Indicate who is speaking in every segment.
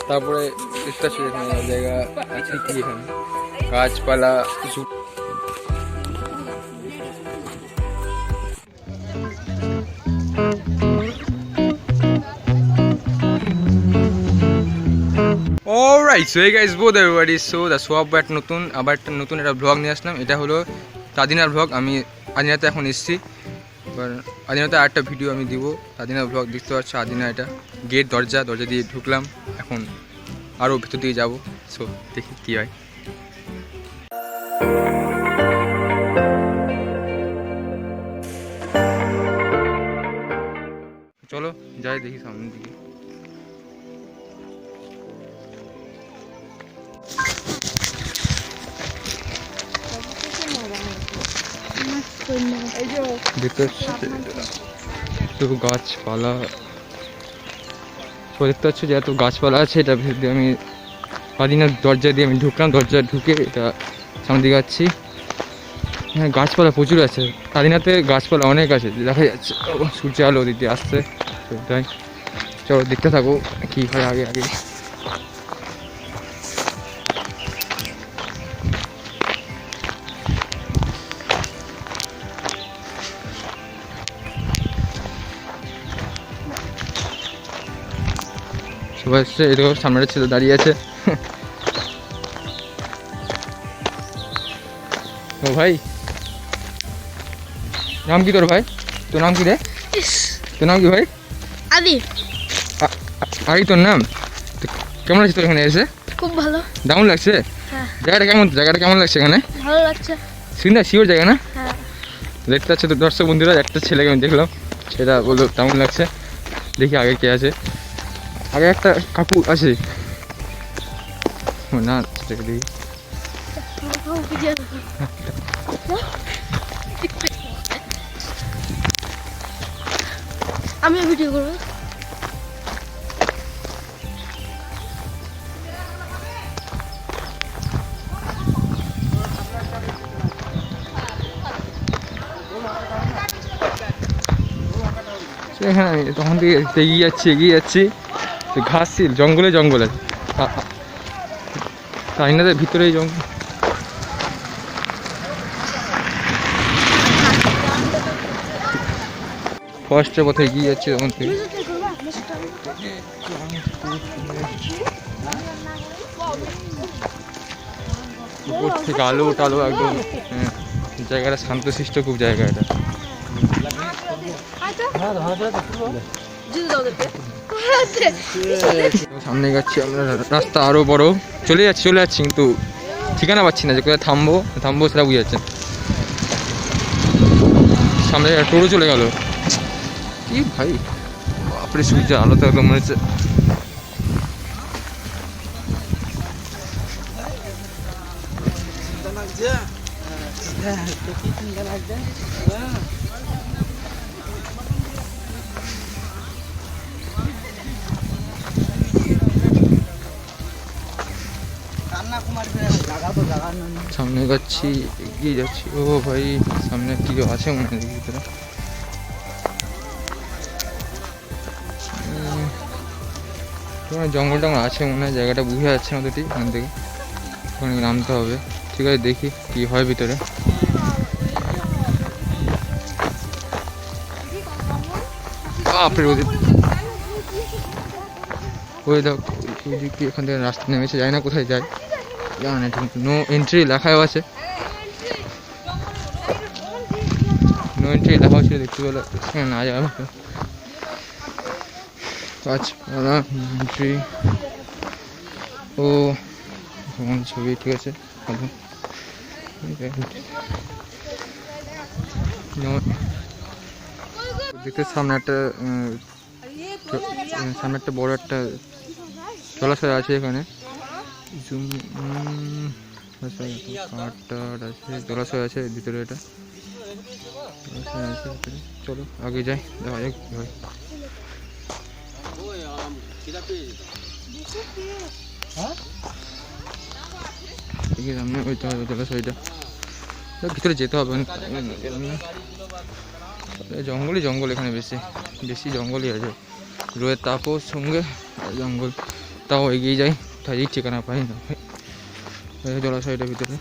Speaker 1: তারপরে দেখতে পাচ্ছি এখানে জায়গা আছে কি, এখানে গাছপালা কিছু। Alright, so hey guys both everybody, so the সোয়াব একটা নতুন একটা ব্লগ নিয়ে আসলাম। এটা হলো আদিনার ব্লগ। আমি আদিনাতে এখন এসেছি, এবার আদিনাতে আরেকটা ভিডিও আমি দিব। আদিনার ব্লগ দেখতে পাচ্ছি, আদিনা এটা গেট, দরজা দিয়ে ঢুকলাম। এখন আরও ভেতর দিকে যাবো, সো দেখি কী হয়। চলো যাই দেখি সামনের দিকে। দেখতে পাচ্ছি তো গাছপালা, দেখতে পাচ্ছি যে এত গাছপালা আছে। এটা দিয়ে আমি আদিনার দরজা দিয়ে আমি ঢুকলাম, দরজা ঢুকে এটা সামনের দিকে যাচ্ছি। হ্যাঁ, গাছপালা প্রচুর আছে আদিনাতে, গাছপালা অনেক আছে দেখা যাচ্ছে। সূর্য আলো দিতে আসছে, তাই চলো দেখতে থাকো কী হয় আগে আগে। সবাই এসছে, এরকম সামনে ছেলে দাঁড়িয়ে আছে। ও ভাই, নাম কি তোর ভাই? তোর নাম কি রে? তোর নাম কি ভাই?
Speaker 2: আদি।
Speaker 1: আদি তোর নাম? কেমন লাগছে তোর এখানে এসে?
Speaker 2: খুব ভালো।
Speaker 1: দারুণ লাগছে?
Speaker 2: হ্যাঁ।
Speaker 1: জায়গাটা কেমন লাগছে এখানে?
Speaker 2: ভালো লাগছে।
Speaker 1: শিওর জায়গা না?
Speaker 2: হ্যাঁ।
Speaker 1: দেখতে পাচ্ছ তো দর্শক বন্ধুরা, একটা ছেলেকে আমি দেখলাম, সেটা বললো কেমন লাগছে। দেখি আগে কে আছে। আগে একটা কাকু আছে না, সেটাকে দেখি।
Speaker 2: আমি ভিডিও করবো।
Speaker 1: এখানে আমি তখন থেকে এগিয়ে যাচ্ছি ঘাস ছিল, জঙ্গলে আইনাদের ভিতরে এই জঙ্গল। ফরেস্টের পথে এগিয়ে যাচ্ছি তখন থেকে। উপর থেকে আলো টালো একদম, জায়গাটা শান্তশিষ্ট খুব জায়গা এটা। সামনে যাচ্ছি আমরা, রাস্তা আরো বড়, চলে যাচ্ছি কিন্তু ঠিকানা পাচ্ছি না যে কোথায় থামবো সেটা বুঝে যাচ্ছে। সামনে টোটো চলে গেল। কি ভাই, বাপরে সূর্য আলোতে একদম মনে হচ্ছে। সামনে যাচ্ছি, এগিয়ে যাচ্ছি। ও ভাই, সামনে কি আছে মনে হয় ভিতরে। জঙ্গল টঙ্গল আছে মনে হয়, জায়গাটা বুঝে যাচ্ছে না দুটি ওখান থেকে, ওখানে নামতে হবে। ঠিক আছে, দেখি কি হয় ভিতরে। ওই দেখ, এখান থেকে রাস্তা নেমেছে, যায় না কোথায় যায় জানা না ঠিক। নো এন্ট্রি লেখাও আছে, নো এন্ট্রি লেখা ছিল, দেখতে পেলে না যাবে। গাছপালা এন্ট্রি, ও ছবি, ঠিক আছে ভালো। দেখতে সামনে একটা বড় একটা জলাশয় আছে এখানে। জলাশয় আছে ভিতরে, এটা জলাশয় আছে ভিতরে। চলো আগে যাই, দেখা যাক কি হয়। দেখি সামনে ওইটা জলাশয়টা, ভিতরে যেতে হবে। জঙ্গল এখানে বেশি জঙ্গলই আছে। রোদের তাপও সঙ্গে জঙ্গল, তাও এগিয়ে যাই, তাই ঠিকানা পাই না এই জলাশয়টার ভিতরে।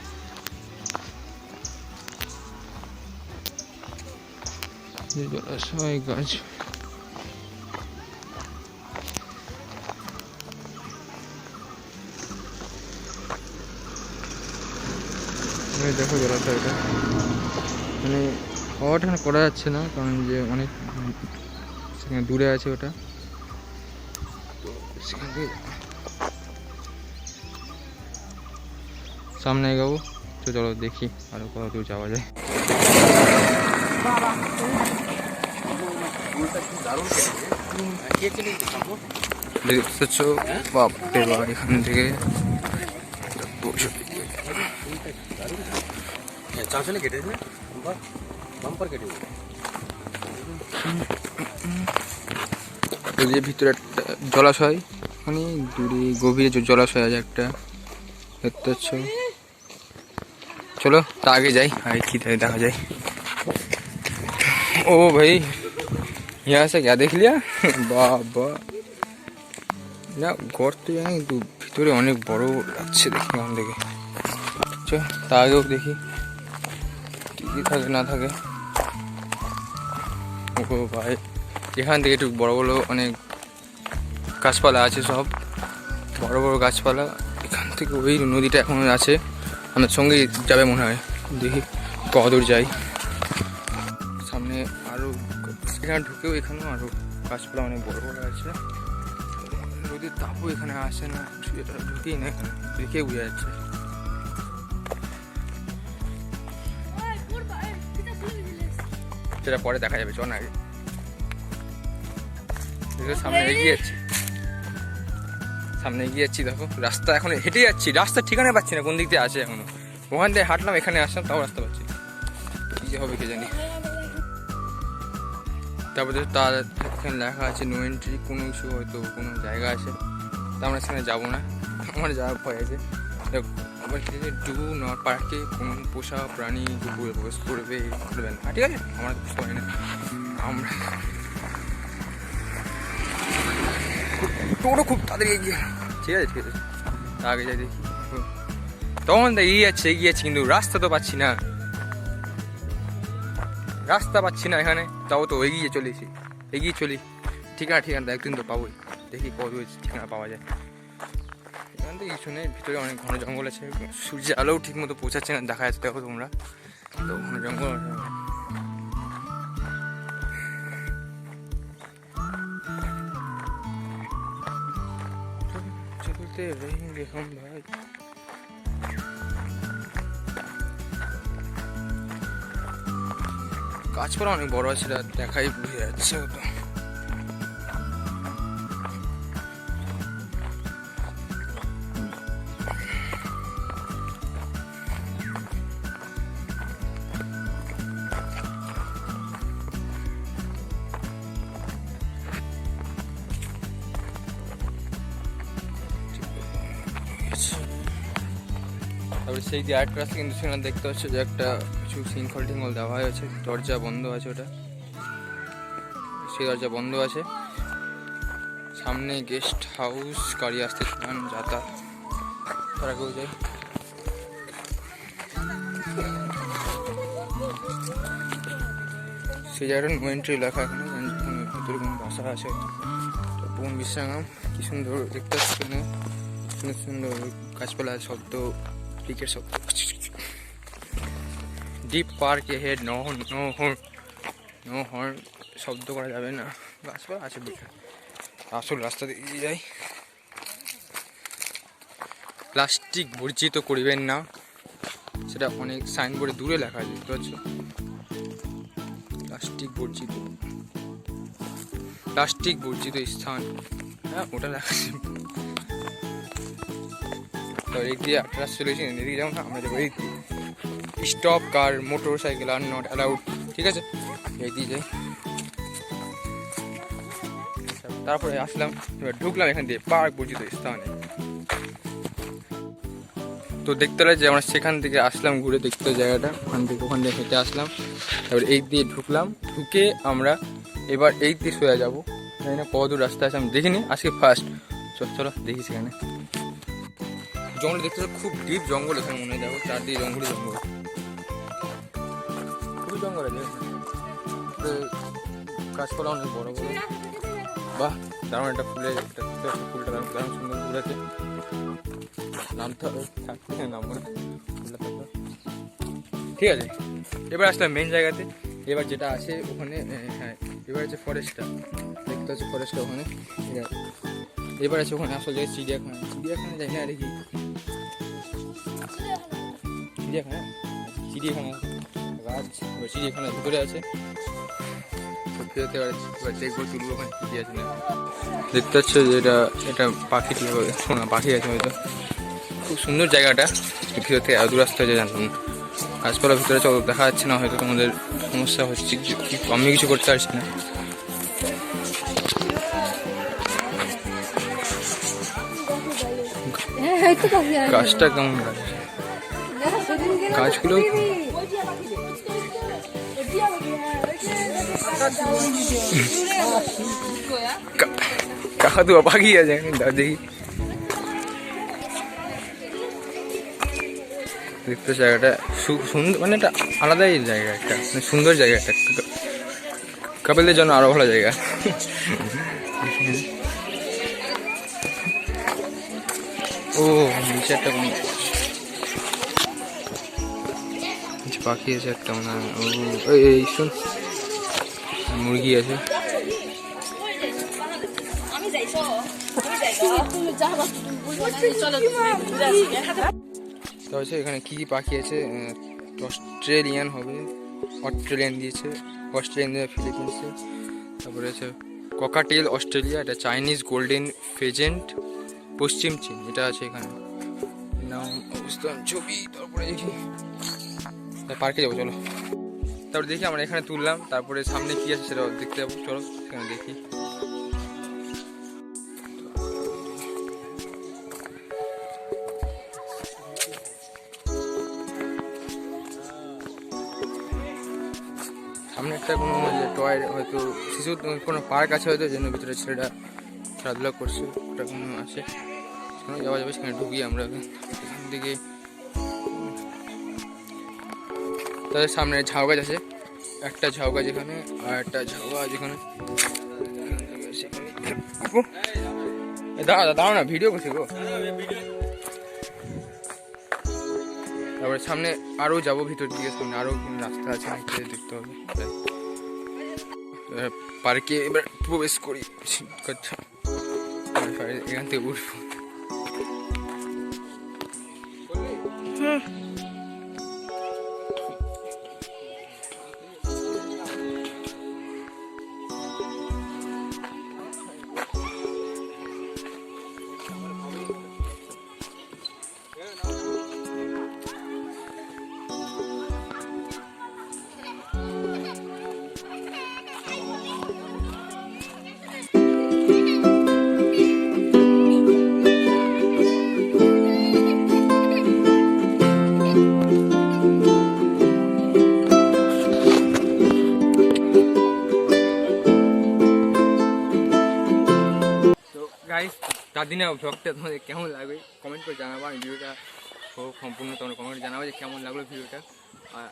Speaker 1: জলাশয় গাছ দেখো জলাশয়টা, মানে হওয়াটা এখানে করা যাচ্ছে না কারণ যে অনেক সেখানে দূরে আছে ওটা, তো সেখান থেকে সামনে এগাবো। তো চলো দেখি আরো কত দূর যাওয়া যায়। দেখছো বাপরে বাবা, এখান থেকে ভিতরে একটা জলাশয়, মানে দূরে গভীরে যে জলাশয় আছে একটা, দেখতে পাচ্ছ। চলো তা आगे যাই, आगे की দেখা যায়। ओ भाई यहाँ से क्या देख लिया? বাবা না গর্ত জানি কিন্তু ভিতরে অনেক বড় লাগছে দেখি এখান থেকে। চল তা আগেও দেখি কি কি থাকে না থাকে। ও ভাই এখান থেকে একটু বড় বড় অনেক গাছপালা আছে, সব বড় বড় গাছপালা। এখান থেকে ওই নদীটা এখন আছে, আমার সঙ্গে যাবে মনে হয়, দেখি কতদূর যাই। সামনে আরও এখানে ঢুকেও এখানেও আরও গাছপালা অনেক বড় বড় আছে। নদীর তাপও এখানে আসে না, এটা ঢুকেই না, এখানে দেখে বোঝা যাচ্ছে। সেটা পরে দেখা যাবে, চল আগে সামনে এগিয়ে যাচ্ছি, সামনে এগিয়ে যাচ্ছি। দেখো রাস্তা এখন হেঁটে যাচ্ছি, রাস্তার ঠিকানা পাচ্ছি না কোন দিক দিয়ে আসে এখনো। ওখান থেকে হাঁটলাম, এখানে আসলাম, তাও রাস্তা পাচ্ছি কি যে হবে কে জানি। তারপরে তার এখানে লেখা আছে নো এন্ট্রি, কোনো কিছু হয়তো কোনো জায়গা আছে, তা আমরা সেখানে যাবো না, আমার যাওয়ার ভয় আছে। আবার কি আছে, ডু নট পার্কে কোনো পোষা প্রাণী কুকুরে প্রবেশ করবে করবে না, ঠিক আছে আমার বুঝতে পারি না। আমরা টোটো খুব তাড়াতাড়ি এগিয়ে, ঠিক আছে ঠিক আছে আগে যাই দেখি। তখন এগিয়ে যাচ্ছে কিন্তু রাস্তা তো পাচ্ছি না, রাস্তা পাচ্ছি না এখানে, তাও তো এগিয়ে চলি। ঠিকানা একদিন তো পাবোই, দেখি কত ঠিকানা পাওয়া যায়। এখান থেকে কিছু নেই, ভিতরে অনেক ঘন জঙ্গল আছে, সূর্যের আলোও ঠিক মতো পৌঁছাচ্ছে না, দেখা যাচ্ছে দেখো তোমরা, তো ঘন জঙ্গল চলতে रहेंगे हम भाई। গাছপালা অনেক বড় আছে, দেখাই বুঝে যাচ্ছে ওটা। তারপরে সেই যে আরেকটা রাস্তা, কিন্তু সেখানে দেখতে পাচ্ছ যে একটা কিছু শৃঙ্খল টিঙ্খল দেওয়া হয়েছে, দরজা বন্ধ আছে, ওটা সেই দরজা বন্ধ আছে। সামনে গেস্ট হাউস, গাড়ি আসতে চান যাতায়াত, তার আগেও যাই। সেই জায়গাটা নো এন্ট্রি লেখা, এখানে ভিতরে কোনো বাসা আছে, বোন বিশ্রাম, কি সুন্দর দেখতে পাচ্ছি, সুন্দর গাছপালা, শব্দ, ক্রিকেট শব্দ। ডিপ পার্ক হেড, নো হর্ন, শব্দ করা যাবে না, গাছপালা আছে বুঝে। আসল রাস্তা দিয়ে যাই। প্লাস্টিক বর্জিত করিবেন না, সেটা অনেক সাইনবোর্ডে দূরে লেখা আছে, দেখতে পাচ্ছ, প্লাস্টিক বর্জিত স্থান, হ্যাঁ ওটা লেখা আছে। তো এক দিয়ে আটটা চলে এসে এদিকে যাবো না, আমরা যাবো এই stop car motor cycle are not allowed, ঠিক আছে এই দিয়ে যাই। তারপরে আসলাম, এবার ঢুকলাম এখান দিয়ে পার্ক বর্জিত স্থানে। তো দেখতে লাগে যে আমরা সেখান থেকে আসলাম ঘুরে দেখতে জায়গাটা, ওখান থেকে হেঁটে আসলাম, এবার এই দিয়ে ঢুকলাম, ঢুকে আমরা এবার এই দিয়ে সোজা যাবো, জানি না কত দূর রাস্তা আছে আমি দেখিনি, আজকে ফার্স্ট চলো দেখি সেখানে জঙ্গল দেখতে খুব ডিপ জঙ্গল এখানে মনে হয়। দেখো চারদিকে জঙ্গল জঙ্গল, খুবই জঙ্গল আছে, গাছপালা অনেক বড় বড়। বাহ দারুণ একটা ফুলের একটা ফুলটা দারুণ সুন্দর ফুল আছে। নামতে হবে, থাকতে নামবো না, ফুলটা থাকবে। ঠিক আছে, এবার আসলাম মেন জায়গাতে। এবার যেটা আছে ওখানে, হ্যাঁ এবার আছে ফরেস্টটা, দেখতে হচ্ছে ফরেস্টটা ওখানে। এবার আছে ওখানে আসল জায়গায় চিড়িয়াখানা। চিড়িয়াখানা যাই না, আর কি চিড়িয়াখানা, চিড়িয়াখানা গাছ, চিড়িয়াখানার ভিতরে আছে। দেখবো তুলবো ওখানে কী আছে না। দেখতে পাচ্ছ যে এটা পাখি, শোনা পাখি আছে হয়তো। খুব সুন্দর জায়গাটা, ভিতর থেকে এত দূর আসতে হয়েছে জানতাম না। গাছপালার ভিতরে চলো দেখা যাচ্ছে না, হয়তো তোমাদের সমস্যা হচ্ছে, আমি কিছু করতে পারছি না। গাছটা কেমন গাছ, গাছগুলো কাকা পাখি আছে দেখি। দেখতে জায়গাটা সুন্দর, মানে একটা আলাদাই জায়গা, একটা মানে সুন্দর জায়গা, একটা কাপেলদের জন্য আরো ভালো জায়গা। ও নিচে একটা পাখি আছে একটা মনে হয়। ও এই শুন, মুরগি আছে। তাহলে এখানে কী কী পাখি আছে, অস্ট্রেলিয়ান হবে, অস্ট্রেলিয়ান দিয়েছে, অস্ট্রেলিয়ান দিয়ে ফিলিপিন্সে। তারপরে আছে ককাটেল অস্ট্রেলিয়া, এটা চাইনিজ গোল্ডেন ফেজেন্ট পশ্চিম চীন, এটা আছে এখানে। নাম, অবস্থান, ছবি। তারপরে দেখি পার্কে যাবো চলো। তারপরে দেখি আমরা এখানে তুললাম, তারপরে সামনে কী আছে সেটা দেখতে যাবো, চলো সেখানে দেখি। সামনে একটা কোনো টয় হয়তো শিশু কোনো পার্ক আছে হয়তো, জন্য ভিতরে ছেলেটা খেলাধুলা করছে, ওটা কোনো আছে, সেখানে যাওয়া যাবে। সেখানে ঢুকি আমরা এখান থেকে। তাদের সামনে ঝাউ গাছ আছে, একটা ঝাউ গাছ এখানে, আর একটা ঝাউ গাছ এখানে। দাঁড়াও না, ভিডিও করছি গো। তারপরে সামনে আরও যাবো ভিতর দিকে, সামনে আরও রাস্তা আছে, দেখতে হবে। পার্কে এবার প্রবেশ করি, এখান থেকে উঠবো। গাইস, 4 দিনের ব্লগটা তোমাদের কেমন লাগবে কমেন্ট করে জানাবো। আমি ভিডিওটা হোক সম্পূর্ণ তোমরা কমেন্ট জানাবো যে কেমন লাগলো ভিডিওটা। আর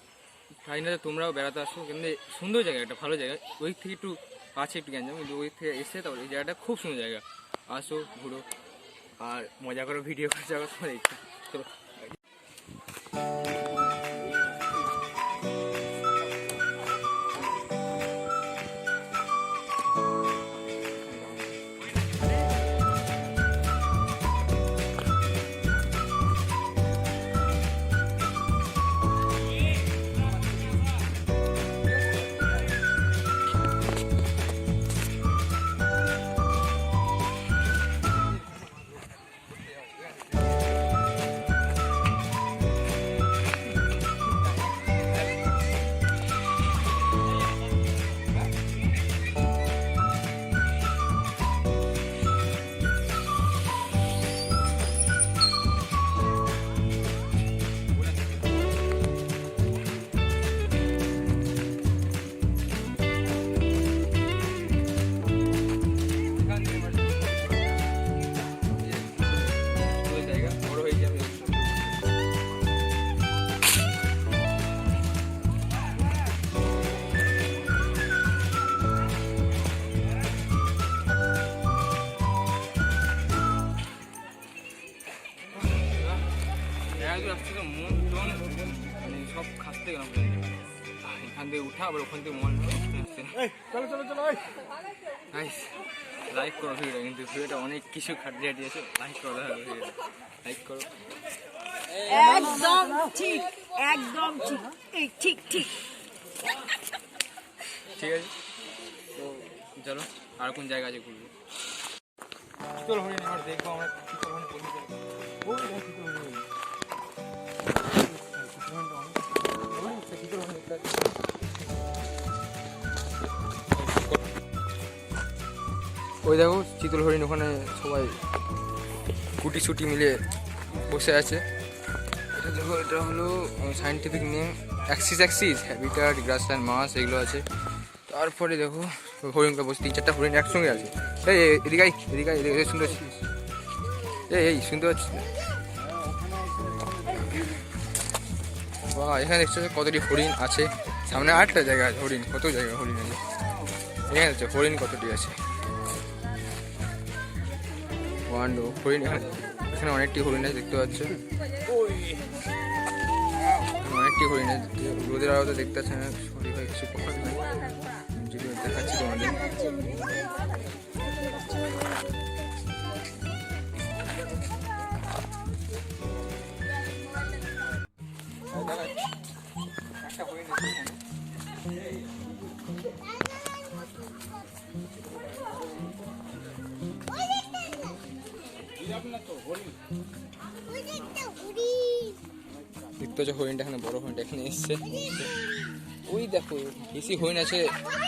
Speaker 1: তাই না তোমরাও বেড়াতে আসো, কিন্তু সুন্দর জায়গা, একটা ভালো জায়গা। ওই থেকে একটু কাছে একটু গ্যাঞ্জাম, কিন্তু ওই থেকে এসে তারপর এই জায়গাটা খুব সুন্দর জায়গা। আসো ঘুরো আর মজা করো, ভিডিও করে যাবো তোমার ইচ্ছা। চলো। গাড়িতে আসছে তো মন টন মানে সব খাসতে গেলাম এখান থেকে উঠা আবার ওখান থেকে মন
Speaker 3: চলো চলো চলো
Speaker 1: লাইক করো ভিডিওটা, কিন্তু ভিডিওটা অনেক কিছু খাটিয়ে দিয়েছে। লাইক করো ভিডিওটা, লাইক করো।
Speaker 4: একদম ঠিক, একদম ঠিক, এই ঠিক ঠিক।
Speaker 1: ঠিক আছে, তো চলো আর কোন জায়গা আছে ঘুরবো। চলো হরিণ এবার দেখবো আমরা চিতল হরিণ কোন জায়গায়। ওই দেখো চিতল হরিণ, ওখানে সবাই কুটি ছুটি মিলে বসে আছে। এটা দেখো, এটা হলো scientific name Axis habitat grassland মাছ এগুলো আছে। তারপরে দেখো হরিণটা বসে 3-4টা হরিণ একসঙ্গে আছে। এই এদিকে এদিকে এদিকে শুনতে পাচ্ছিস? এই শুনতে পাচ্ছিস? বাহ, এখানে দেখছো কতটি হরিণ আছে। সামনে 8টা জায়গা আছে হরিণ, কত জায়গা হরিণ আছে এখানে দেখছো হরিণ কতটি আছে। হরিণ এখানে অনেকটি হরিণ আছে দেখতে পাচ্ছ, অনেকটি হরিণ আছে। রোদের আলোতে দেখতে পাচ্ছে না, সরি ভাই কিছু করার নাই, যদি দেখাচ্ছি তোমাদের। দেখতে পাচ্ছ হরিণটা, এখানে বড় হরিণটা এখানে এসছে। ওই দেখো বেশি হরিণ আছে,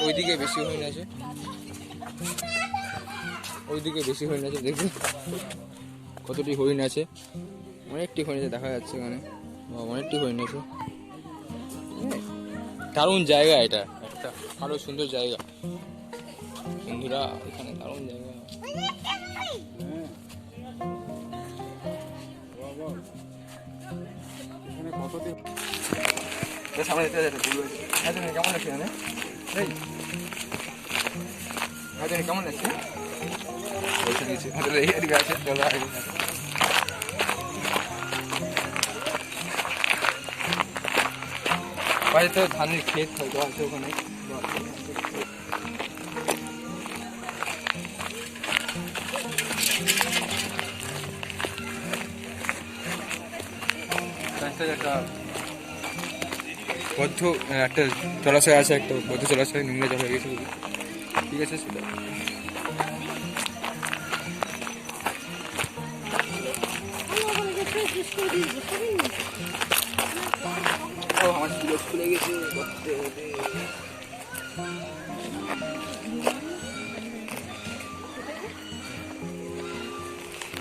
Speaker 1: ওইদিকে বেশি হরিণ আছে, ওইদিকে বেশি হরিণ আছে। দেখো কতটি হরিণ আছে, অনেকটি হরিণ আছে দেখা যাচ্ছে এখানে, অনেকটি হরিণ আছে। দারুণ জায়গা, এটা একটা আরো সুন্দর জায়গা বন্ধুরা, এখানে দারুণ জায়গা। সামনে যেতে যেতে কেমন লাগছে এখানে? কেমন লাগছে? এদিকে আছে, চলো বাইরে তো ধানের ক্ষেত হয়তো আছে ওখানে। একটা বদ্ধ একটা জলাশয় আছে, একটা বদ্ধ জলাশয়, নোংরা জল হয়ে গেছে, ঠিক আছে সেটা। আমার সুযোগ খুলে গেছে,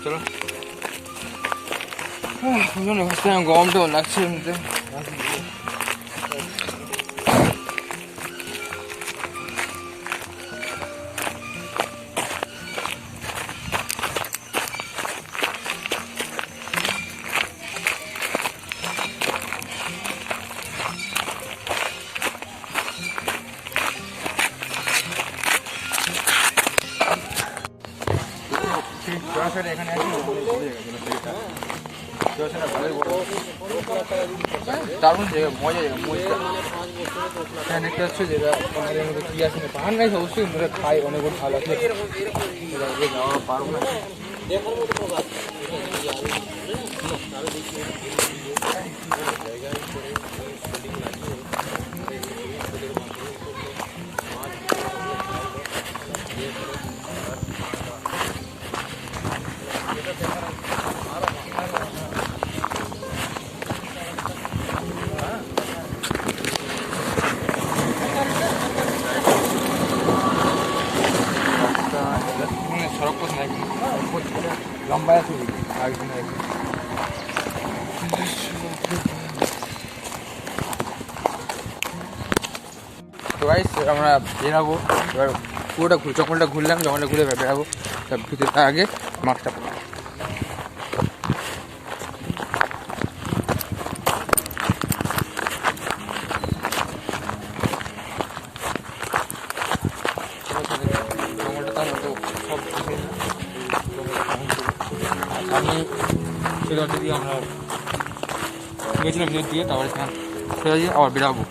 Speaker 1: চলো গরমটা লাগছে এমনিতে। জলাশয়টা এখানে আছে, জলাশয়টা ভালোই বড়, দারুণ জায়গা, মজা জায়গা। এখানে দেখতে পাচ্ছ যেটা আমাদের মধ্যে কি আছে, পাহাড় নাই অবশ্যই, কিন্তু খাই অনেক ভালো আছে, যাওয়া পারবো না। সড়ক পথ নাই, লম্বা আছে একদিন। তো গাইস আমরা বেরাবো এবার, পুরোটা জঙ্গলটা ঘুরলাম, জঙ্গলটা ঘুরে বেরাবো। তার আগে মাছটা আমি সেটা দিয়ে আমরা গেছিলাম ভিতর দিয়ে, তারপরে সোজা দিয়ে আবার বেরাবো।